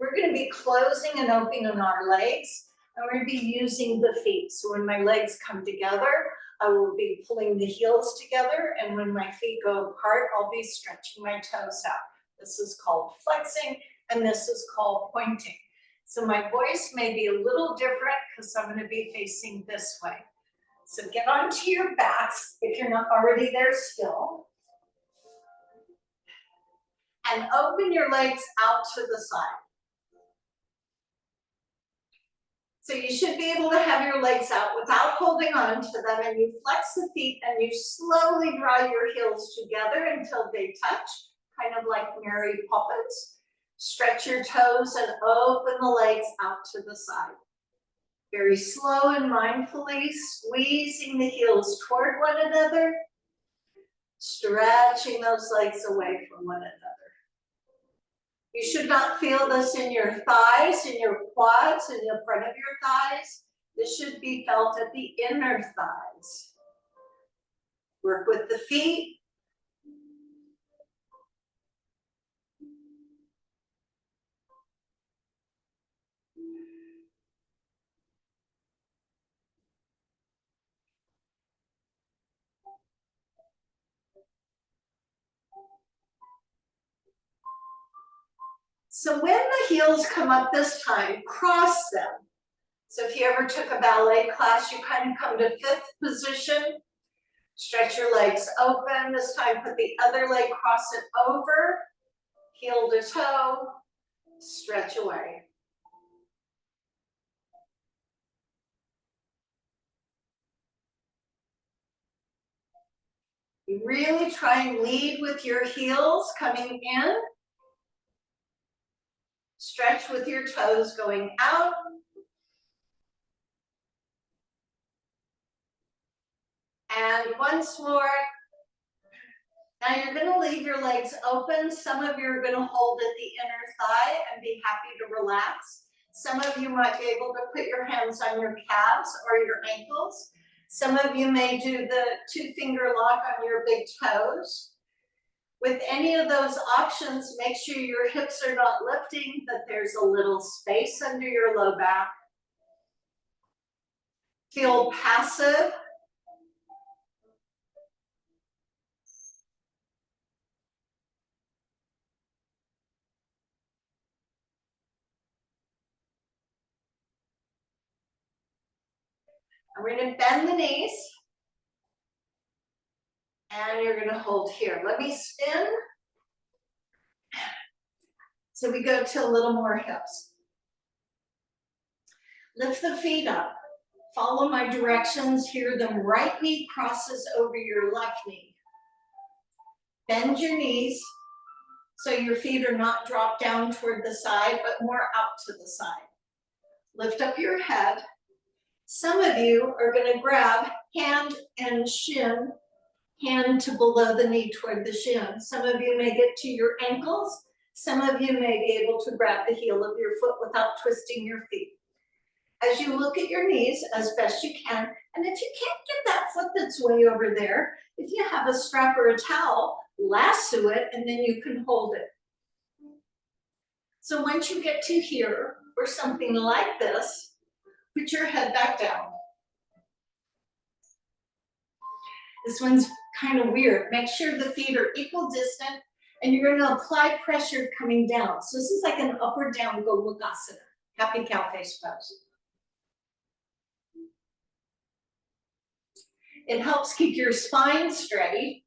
We're going to be closing and opening our legs, and we're going to be using the feet. So when my legs come together, I will be pulling the heels together, and when my feet go apart, I'll be stretching my toes out. This is called flexing, and this is called pointing. So my voice may be a little different because I'm going to be facing this way. So get onto your backs if you're not already there still. And open your legs out to the side. So you should be able to have your legs out without holding on to them, and you flex the feet and you slowly draw your heels together until they touch, kind of like Mary Poppins. Stretch your toes and open the legs out to the side. Very slow and mindfully squeezing the heels toward one another, stretching those legs away from one another. You should not feel this in your thighs, in your quads, in the front of your thighs. This should be felt at the inner thighs. Work with the feet. So when the heels come up this time, cross them. So if you ever took a ballet class, you kind of come to fifth position. Stretch your legs open. This time put the other leg, cross it over, heel to toe, stretch away. You really try and lead with your heels coming in. Stretch with your toes going out. And once more. Now you're going to leave your legs open. Some of you are going to hold at the inner thigh and be happy to relax. Some of you might be able to put your hands on your calves or your ankles. Some of you may do the 2-finger lock on your big toes. With any of those options, make sure your hips are not lifting, that there's a little space under your low back. Feel passive. And we're going to bend the knees. And you're going to hold here. Let me spin. So we go to a little more hips. Lift the feet up. Follow my directions. Hear them. Right knee crosses over your left knee. Bend your knees so your feet are not dropped down toward the side, but more out to the side. Lift up your head. Some of you are going to grab hand and shin, hand to below the knee toward the shin. Some of you may get to your ankles. Some of you may be able to grab the heel of your foot without twisting your feet. As you look at your knees as best you can, and if you can't get that foot that's way over there, if you have a strap or a towel, lasso it, and then you can hold it. So once you get to here, or something like this, put your head back down. This one's kind of weird. Make sure the feet are equal distant, and you're going to apply pressure coming down. So this is like an upward down Gomukhasana, happy cow face pose. It helps keep your spine straight.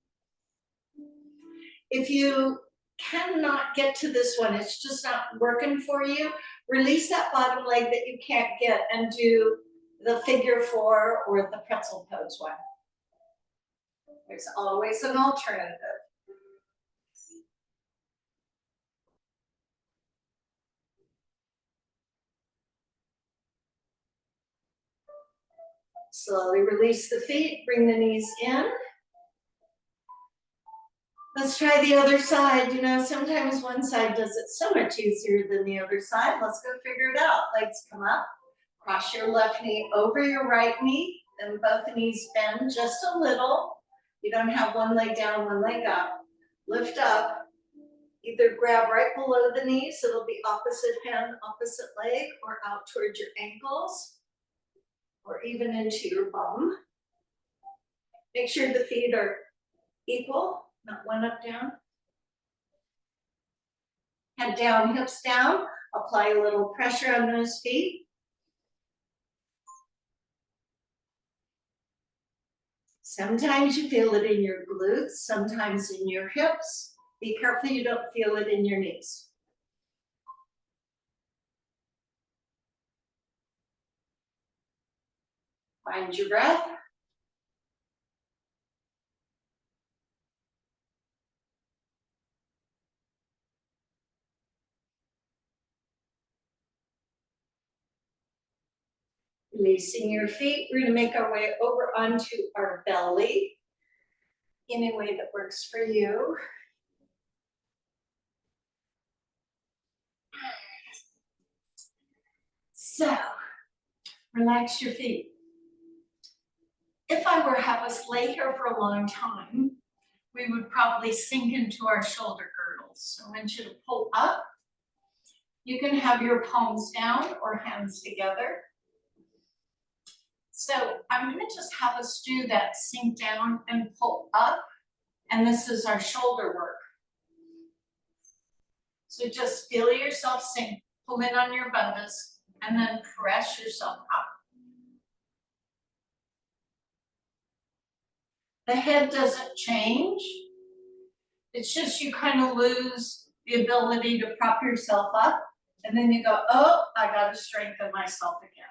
If you cannot get to this one, it's just not working for you, release that bottom leg that you can't get and do the figure 4 or the pretzel pose one. There's always an alternative. Slowly release the feet, bring the knees in. Let's try the other side. You know, sometimes one side does it so much easier than the other side. Let's go figure it out. Legs come up. Cross your left knee over your right knee. Then both knees bend just a little. You don't have one leg down, one leg up. Lift up. Either grab right below the knees, it'll be opposite hand, opposite leg, or out towards your ankles, or even into your bum. Make sure the feet are equal, not one up, down. Head down, hips down. Apply a little pressure on those feet. Sometimes you feel it in your glutes, sometimes in your hips. Be careful you don't feel it in your knees. Find your breath. Releasing your feet, we're gonna make our way over onto our belly in a way that works for you. So, relax your feet. If I were to have us lay here for a long time, we would probably sink into our shoulder girdles. So I want you to pull up. You can have your palms down or hands together. So I'm gonna just have us do that, sink down and pull up. And this is our shoulder work. So just feel yourself sink, pull in on your bandhas, and then press yourself up. The head doesn't change. It's just you kind of lose the ability to prop yourself up. And then you go, oh, I gotta strengthen myself again.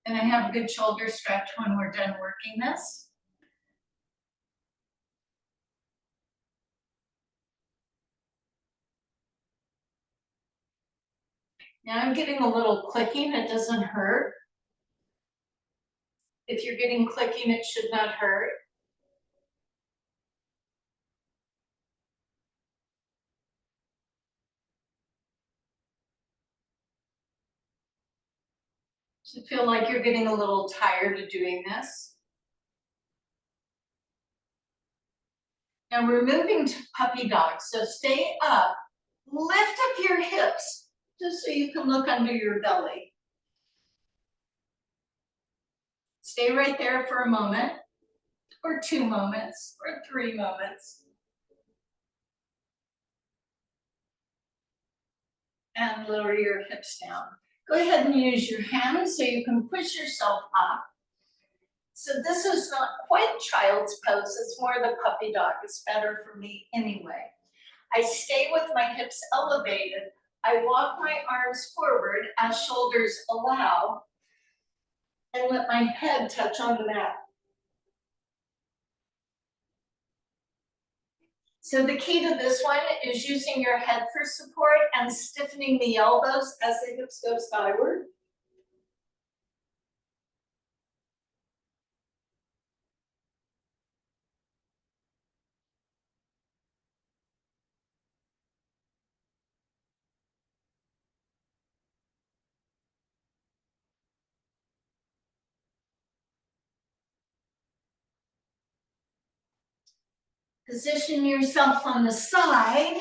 And I have a good shoulder stretch when we're done working this. Now I'm getting a little clicking, it doesn't hurt. If you're getting clicking, it should not hurt. Should feel like you're getting a little tired of doing this. Now we're moving to puppy dog, so stay up, lift up your hips, just so you can look under your belly. Stay right there for a moment, or 2 moments, or 3 moments. And lower your hips down. Go ahead and use your hands so you can push yourself up. So this is not quite child's pose, it's more the puppy dog. It's better for me anyway. I stay with my hips elevated. I walk my arms forward as shoulders allow and let my head touch on the mat. So the key to this one is using your head for support and stiffening the elbows as the hips go skyward. Position yourself on the side.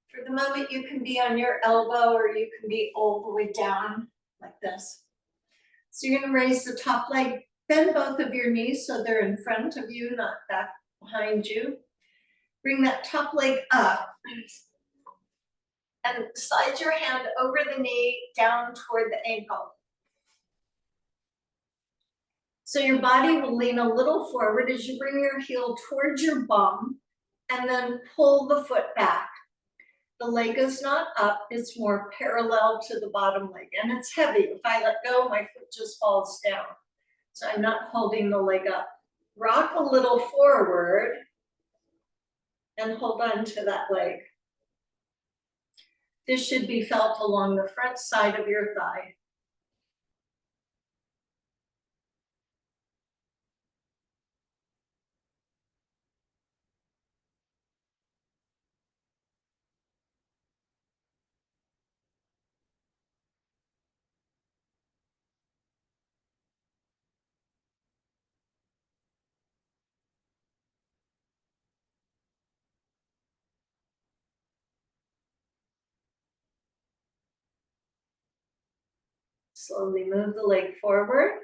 For the moment, you can be on your elbow or you can be all the way down like this. So you're gonna raise the top leg, bend both of your knees so they're in front of you, not back behind you. Bring that top leg up and slide your hand over the knee down toward the ankle. So your body will lean a little forward as you bring your heel towards your bum and then pull the foot back. The leg is not up, it's more parallel to the bottom leg, and it's heavy. If I let go, my foot just falls down. So I'm not holding the leg up. Rock a little forward and hold on to that leg. This should be felt along the front side of your thigh. Slowly move the leg forward.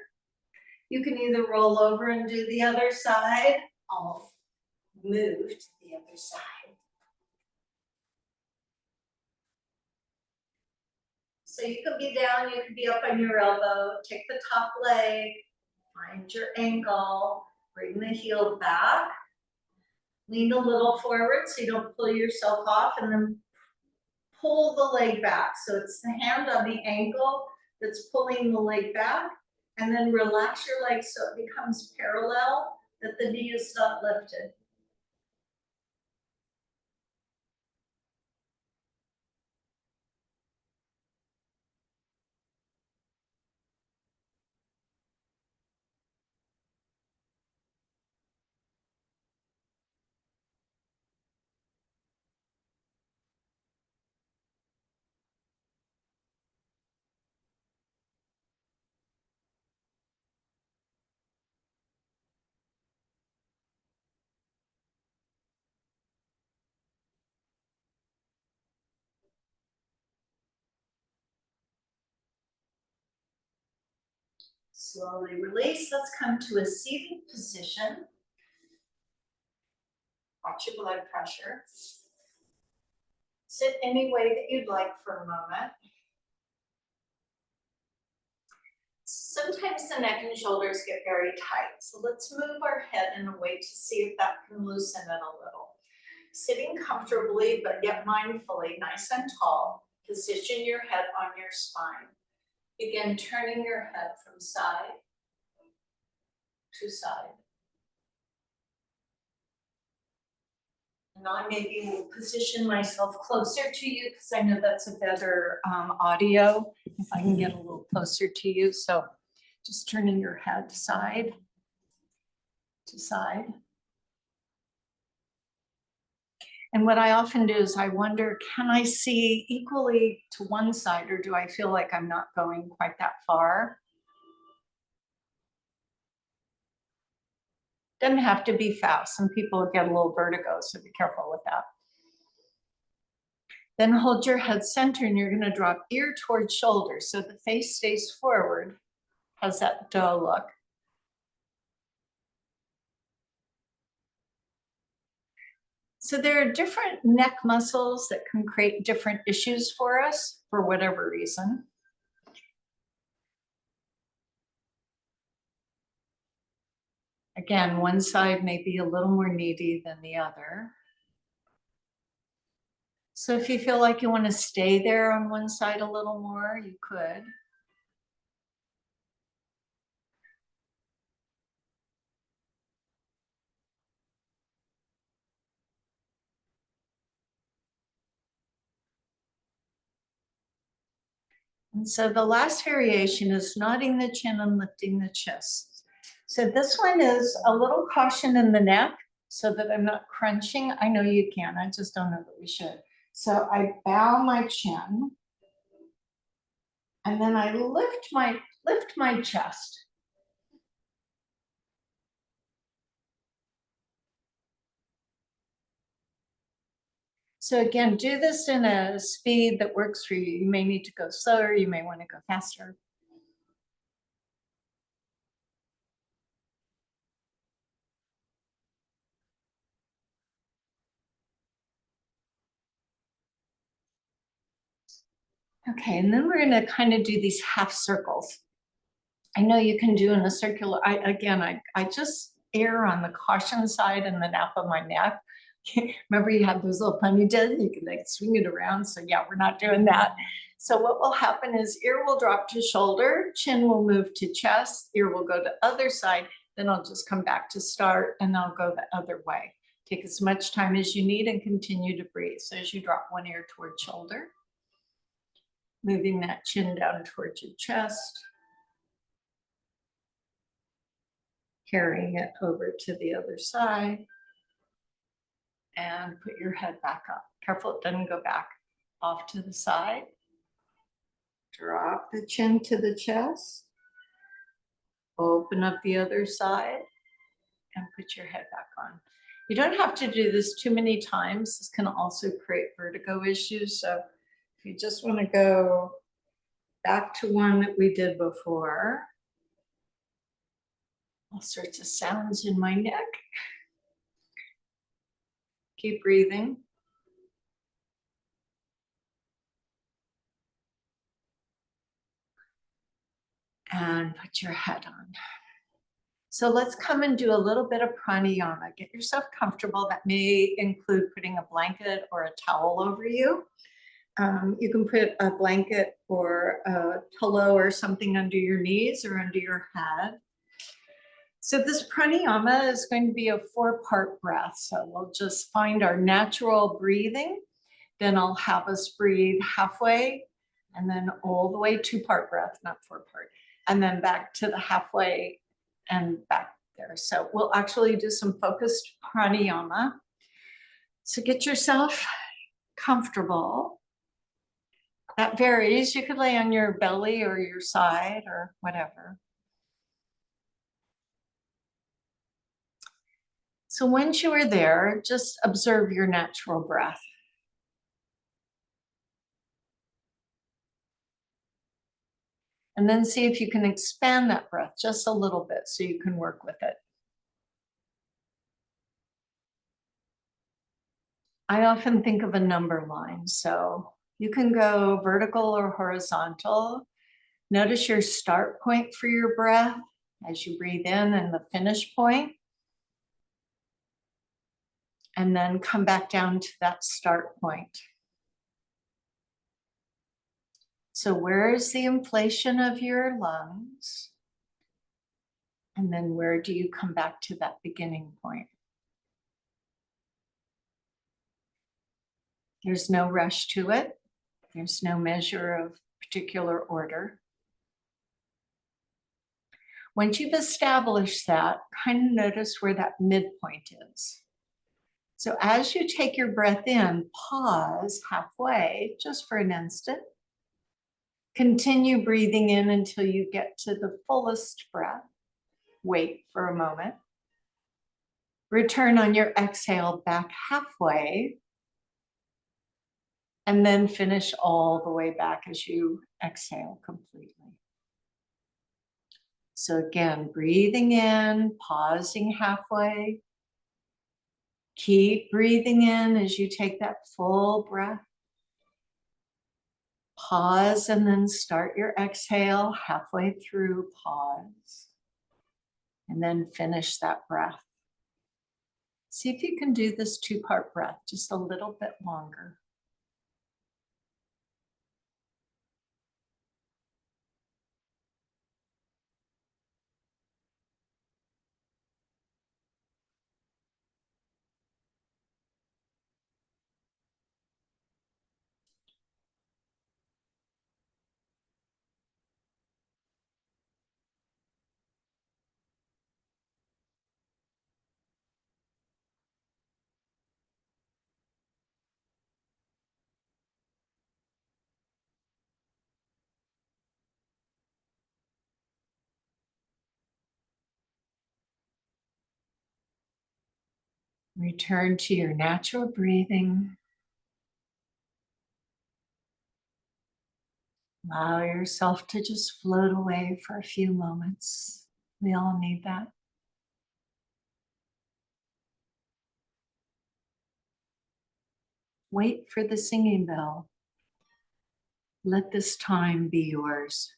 You can either roll over and do the other side. I'll move to the other side. So you can be down, you can be up on your elbow, take the top leg, find your ankle, bring the heel back, lean a little forward so you don't pull yourself off, and then pull the leg back. So it's the hand on the ankle that's pulling the leg back, and then relax your leg so it becomes parallel, that the knee is not lifted. Slowly release. Let's come to a seated position. Watch your blood pressure. Sit any way that you'd like for a moment. Sometimes the neck and shoulders get very tight, so let's move our head in a way to see if that can loosen it a little. Sitting comfortably, but yet mindfully, nice and tall, position your head on your spine. Begin turning your head from side to side. And I maybe will position myself closer to you because I know that's a better audio if I can get a little closer to you. So just turning your head side to side. And what I often do is I wonder, can I see equally to one side, or do I feel like I'm not going quite that far? Doesn't have to be fast. Some people get a little vertigo, so be careful with that. Then hold your head center and you're gonna drop ear towards shoulder so the face stays forward. How's that doe look? So there are different neck muscles that can create different issues for us for whatever reason. Again, one side may be a little more needy than the other. So if you feel like you want to stay there on one side a little more, you could. And so the last variation is nodding the chin and lifting the chest. So this one is a little caution in the neck so that I'm not crunching. I know you can, I just don't know that we should. So I bow my chin and then I lift my chest. So again, do this in a speed that works for you. You may need to go slower, you may want to go faster. Okay, and then we're going to kind of do these half circles. I know you can do in a circular. I just err on the caution side and the nape of my neck. Remember, you have those little ponytails, you can like swing it around. So yeah, we're not doing that. So what will happen is ear will drop to shoulder, chin will move to chest, ear will go to other side. Then I'll just come back to start and I'll go the other way Take as much time as you need and continue to breathe. So as you drop one ear toward shoulder, moving that chin down towards your chest, carrying it over to the other side, and put your head back up. Careful it doesn't go back off to the side. Drop the chin to the chest, open up the other side, and put your head back on. You don't have to do this too many times. This can also create vertigo issues. So if you just want to go back to one that we did before, all sorts of sounds in my neck. Keep breathing. And put your head on. So let's come and do a little bit of pranayama. Get yourself comfortable. That may include putting a blanket or a towel over you. You can put a blanket or a pillow or something under your knees or under your head. So this pranayama is going to be a 4-part breath. So we'll just find our natural breathing. Then I'll have us breathe halfway and then all the way 2-part breath, not 4-part. And then back to the halfway and back there. So we'll actually do some focused pranayama. So get yourself comfortable. That varies. You could lay on your belly or your side or whatever. So once you are there, just observe your natural breath. And then see if you can expand that breath just a little bit so you can work with it. I often think of a number line. So you can go vertical or horizontal. Notice your start point for your breath as you breathe in and the finish point. And then come back down to that start point. So where is the inflation of your lungs? And then where do you come back to that beginning point? There's no rush to it. There's no measure of particular order. Once you've established that, kind of notice where that midpoint is. So as you take your breath in, pause halfway just for an instant. Continue breathing in until you get to the fullest breath. Wait for a moment. Return on your exhale back halfway. And then finish all the way back as you exhale completely. So again, breathing in, pausing halfway. Keep breathing in as you take that full breath. Pause and then start your exhale halfway through, pause. And then finish that breath. See if you can do this 2-part breath just a little bit longer. Return to your natural breathing. Allow yourself to just float away for a few moments. We all need that. Wait for the singing bell. Let this time be yours.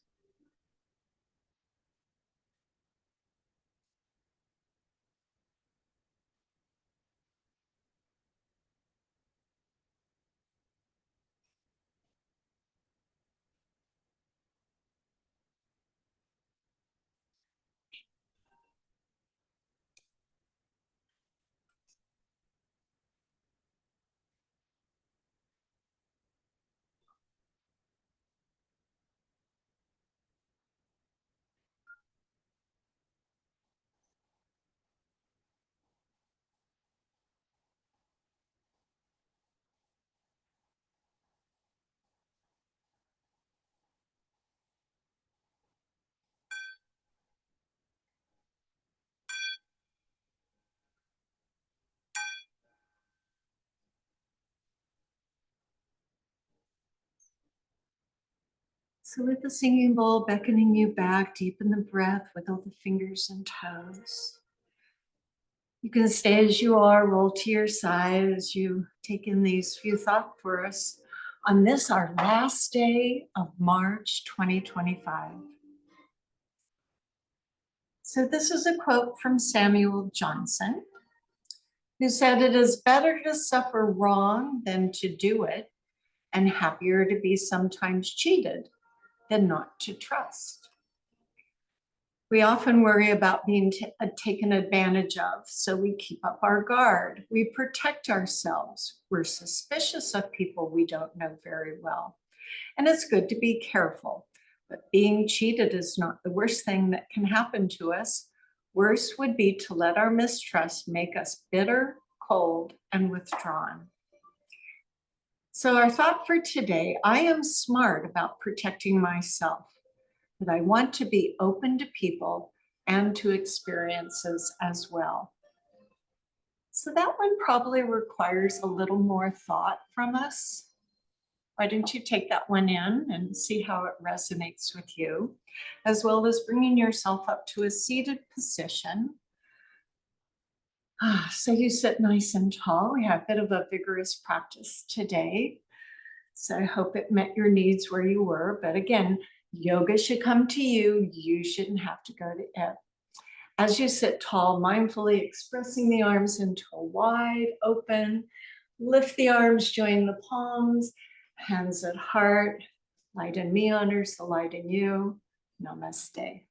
So with the singing bowl beckoning you back, deepen the breath with all the fingers and toes. You can stay as you are, roll to your side as you take in these few thoughts for us on this, our last day of March 2025. So this is a quote from Samuel Johnson, who said, "It is better to suffer wrong than to do it, and happier to be sometimes cheated than not to trust." We often worry about being taken advantage of, so we keep up our guard. We protect ourselves. We're suspicious of people we don't know very well. And it's good to be careful, but being cheated is not the worst thing that can happen to us. Worse would be to let our mistrust make us bitter, cold, and withdrawn. So our thought for today, I am smart about protecting myself, but I want to be open to people and to experiences as well. So that one probably requires a little more thought from us. Why don't you take that one in and see how it resonates with you, as well as bringing yourself up to a seated position. So you sit nice and tall. We have a bit of a vigorous practice today. So I hope it met your needs where you were. But again, yoga should come to you. You shouldn't have to go to it. As you sit tall, mindfully expressing the arms into a wide open, lift the arms, join the palms, hands at heart. Light in me honors the light in you. Namaste.